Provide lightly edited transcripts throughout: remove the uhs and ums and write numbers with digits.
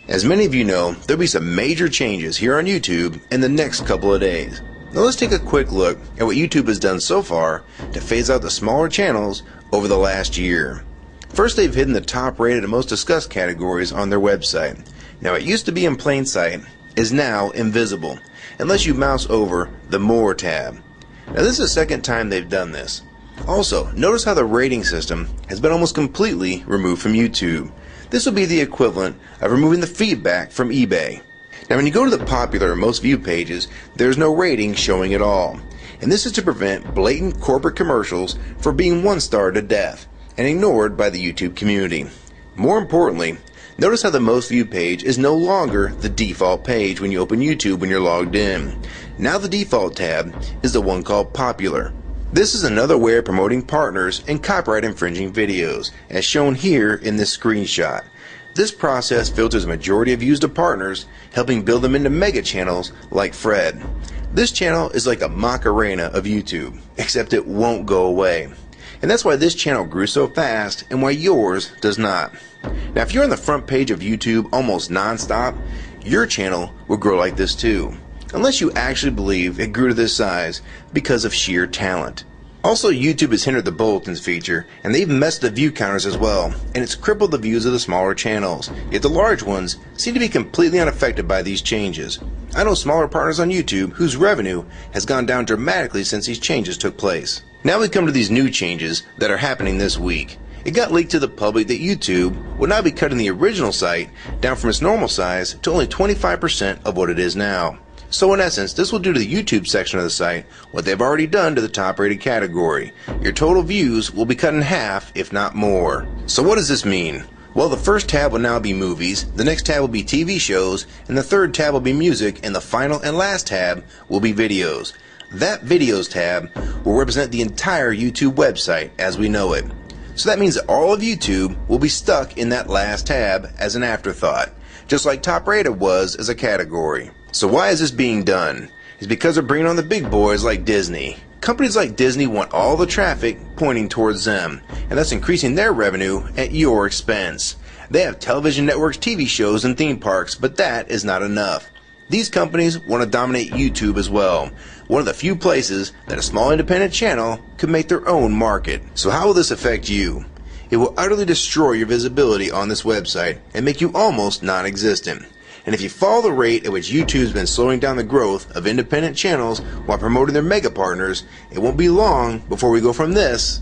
As many of you know, there'll be some major changes here on YouTube in the next couple of days. Now let's take a quick look at what YouTube has done so far to phase out the smaller channels over the last year. First, they've hidden the top rated and most discussed categories on their website. Now, it used to be in plain sight, is now invisible, unless you mouse over the More tab. Now this is the second time they've done this. Also, notice how the rating system has been almost completely removed from YouTube. This will be the equivalent of removing the feedback from eBay. Now when you go to the popular or most viewed pages, there's no rating showing at all. And this is to prevent blatant corporate commercials for being one-starred to death and ignored by the YouTube community. More importantly, notice how the most viewed page is no longer the default page when you open YouTube when you're logged in. Now the default tab is the one called Popular. This is another way of promoting partners and copyright infringing videos, as shown here in this screenshot. This process filters a majority of views to partners, helping build them into mega channels like Fred. This channel is like a Macarena of YouTube, except it won't go away. And that's why this channel grew so fast and why yours does not. Now if you're on the front page of YouTube almost non-stop, your channel will grow like this too. Unless you actually believe it grew to this size because of sheer talent. Also, YouTube has hindered the bulletins feature, and they've messed the view counters as well, and it's crippled the views of the smaller channels, yet the large ones seem to be completely unaffected by these changes. I know smaller partners on YouTube whose revenue has gone down dramatically since these changes took place. Now we come to these new changes that are happening this week. It got leaked to the public that YouTube would now be cutting the original site down from its normal size to only 25% of what it is now. So in essence, this will do to the YouTube section of the site what they've already done to the top rated category. Your total views will be cut in half, if not more. So what does this mean? Well, the first tab will now be movies, the next tab will be TV shows, and the third tab will be music, and the final and last tab will be videos. That videos tab will represent the entire YouTube website as we know it. So that means that all of YouTube will be stuck in that last tab as an afterthought, just like top rated was as a category. So why is this being done? It's because they're bringing on the big boys like Disney. Companies like Disney want all the traffic pointing towards them, and that's increasing their revenue at your expense. They have television networks, TV shows, and theme parks, but that is not enough. These companies want to dominate YouTube as well, one of the few places that a small independent channel could make their own market. So how will this affect you? It will utterly destroy your visibility on this website and make you almost non-existent. And if you follow the rate at which YouTube's been slowing down the growth of independent channels while promoting their mega partners, it won't be long before we go from this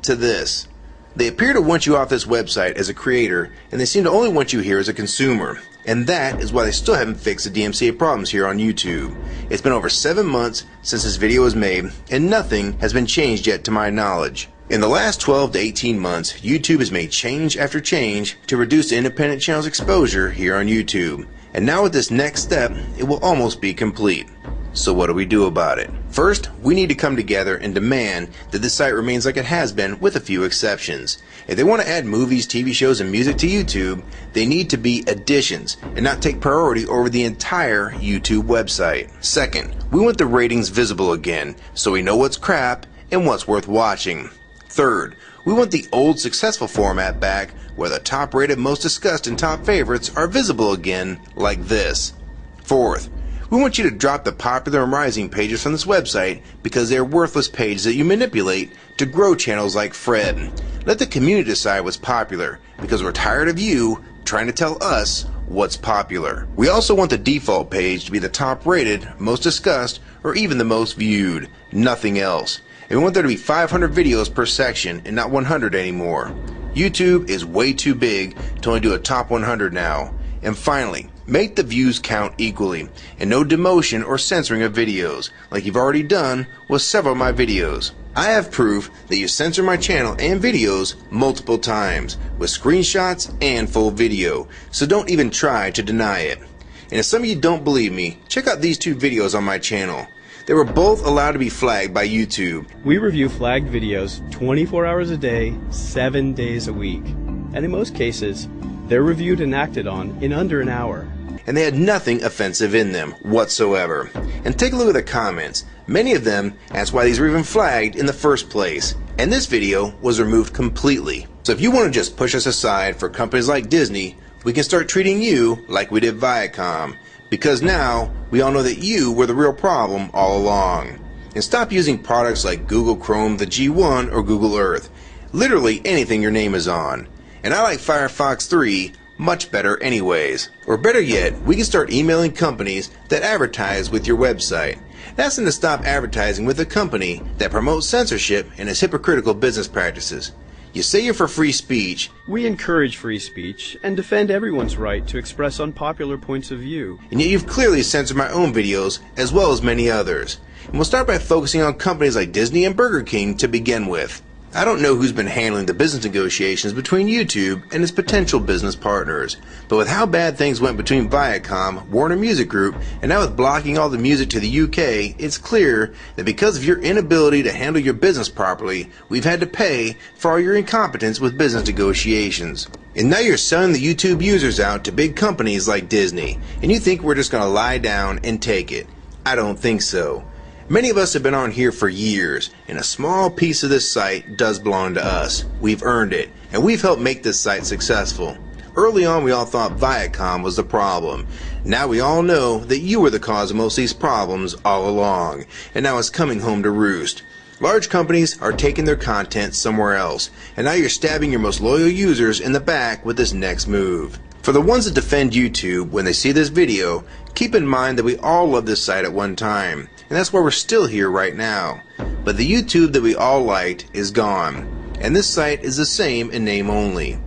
to this. They appear to want you off this website as a creator, and they seem to only want you here as a consumer. And that is why they still haven't fixed the DMCA problems here on YouTube. It's been over 7 months since this video was made, and nothing has been changed yet to my knowledge. In the last 12 to 18 months, YouTube has made change after change to reduce the independent channel's exposure here on YouTube. And now with this next step, it will almost be complete. So what do we do about it? First, we need to come together and demand that this site remains like it has been with a few exceptions. If they want to add movies, TV shows, and music to YouTube, they need to be additions and not take priority over the entire YouTube website. Second, we want the ratings visible again so we know what's crap and what's worth watching. Third, we want the old successful format back where the top rated, most discussed, and top favorites are visible again like this. Fourth, we want you to drop the popular and rising pages from this website because they are worthless pages that you manipulate to grow channels like Fred. Let the community decide what's popular because we're tired of you trying to tell us what's popular. We also want the default page to be the top rated, most discussed, or even the most viewed. Nothing else. And we want there to be 500 videos per section and not 100 anymore. YouTube is way too big to only do a top 100 now. And finally, make the views count equally, and no demotion or censoring of videos, like you've already done with several of my videos. I have proof that you censor my channel and videos multiple times, with screenshots and full video, so don't even try to deny it. And if some of you don't believe me, check out these two videos on my channel. They were both allowed to be flagged by YouTube. We review flagged videos 24 hours a day, 7 days a week. And in most cases, they're reviewed and acted on in under an hour. and they had nothing offensive in them whatsoever. And take a look at the comments. Many of them asked why these were even flagged in the first place. And this video was removed completely. So if you want to just push us aside for companies like Disney, we can start treating you like we did Viacom. Because now, we all know that you were the real problem all along. And stop using products like Google Chrome, the G1, or Google Earth. Literally anything your name is on. And I like Firefox 3 much better anyways. Or better yet, we can start emailing companies that advertise with your website. That's to stop advertising with a company that promotes censorship and has hypocritical business practices. You say you're for free speech. We encourage free speech and defend everyone's right to express unpopular points of view. And yet you've clearly censored my own videos as well as many others. And we'll start by focusing on companies like Disney and Burger King to begin with. I don't know who's been handling the business negotiations between YouTube and its potential business partners, but with how bad things went between Viacom, Warner Music Group, and now with blocking all the music to the UK, it's clear that because of your inability to handle your business properly, we've had to pay for all your incompetence with business negotiations. And now you're selling the YouTube users out to big companies like Disney, and you think we're just going to lie down and take it. I don't think so. Many of us have been on here for years, and a small piece of this site does belong to us. We've earned it, and we've helped make this site successful. Early on, we all thought Viacom was the problem. Now we all know that you were the cause of most of these problems all along, and now it's coming home to roost. Large companies are taking their content somewhere else, and now you're stabbing your most loyal users in the back with this next move. For the ones that defend YouTube when they see this video, keep in mind that we all loved this site at one time, and that's why we're still here right now. But the YouTube that we all liked is gone, and this site is the same in name only.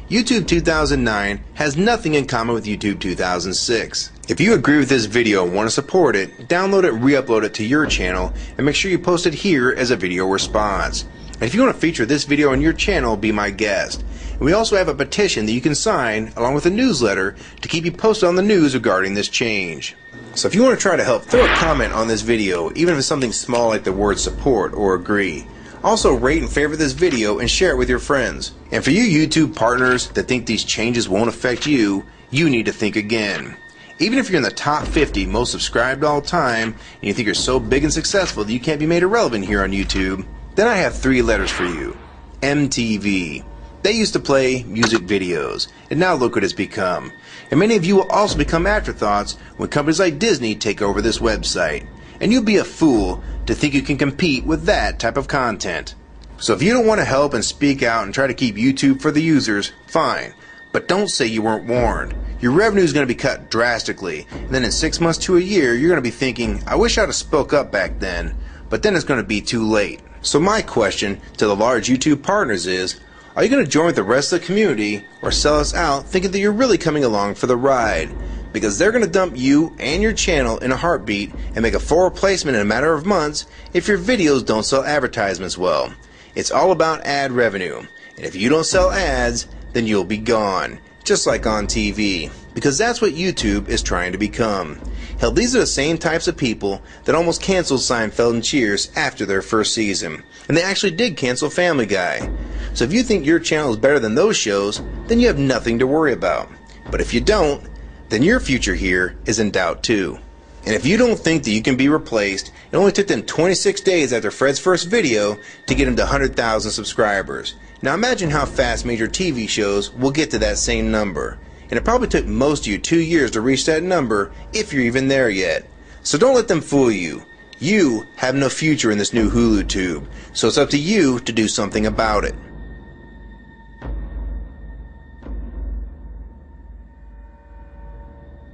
YouTube 2009 has nothing in common with YouTube 2006. If you agree with this video and want to support it, download it and re-upload it to your channel, and make sure you post it here as a video response. And if you want to feature this video on your channel, be my guest. And we also have a petition that you can sign along with a newsletter to keep you posted on the news regarding this change. So if you want to try to help, throw a comment on this video, even if it's something small like the word support or agree. Also rate and favorite this video and share it with your friends. And for you YouTube partners that think these changes won't affect you, you need to think again. Even if you're in the top 50 most subscribed all time, and you think you're so big and successful that you can't be made irrelevant here on YouTube, then I have 3 letters for you. MTV. They used to play music videos, and now look what it's become. And many of you will also become afterthoughts when companies like Disney take over this website. And you'll be a fool to think you can compete with that type of content. So if you don't want to help and speak out and try to keep YouTube for the users, fine. But don't say you weren't warned. Your revenue is going to be cut drastically, and then in 6 months to a year, you're going to be thinking, I wish I'd have spoke up back then, but then it's going to be too late. So my question to the large YouTube partners is, are you going to join with the rest of the community or sell us out thinking that you're really coming along for the ride? Because they're going to dump you and your channel in a heartbeat and make a full replacement in a matter of months if your videos don't sell advertisements well. It's all about ad revenue, and if you don't sell ads, then you'll be gone, just like on TV, because that's what YouTube is trying to become. Hell, these are the same types of people that almost canceled Seinfeld and Cheers after their first season, and they actually did cancel Family Guy. So if you think your channel is better than those shows, then you have nothing to worry about. But if you don't, then your future here is in doubt too. And if you don't think that you can be replaced, it only took them 26 days after Fred's first video to get him to 100,000 subscribers. Now imagine how fast major TV shows will get to that same number. And it probably took most of you 2 years to reach that number, if you're even there yet. So don't let them fool you. You have no future in this new Hulu tube, so it's up to you to do something about it.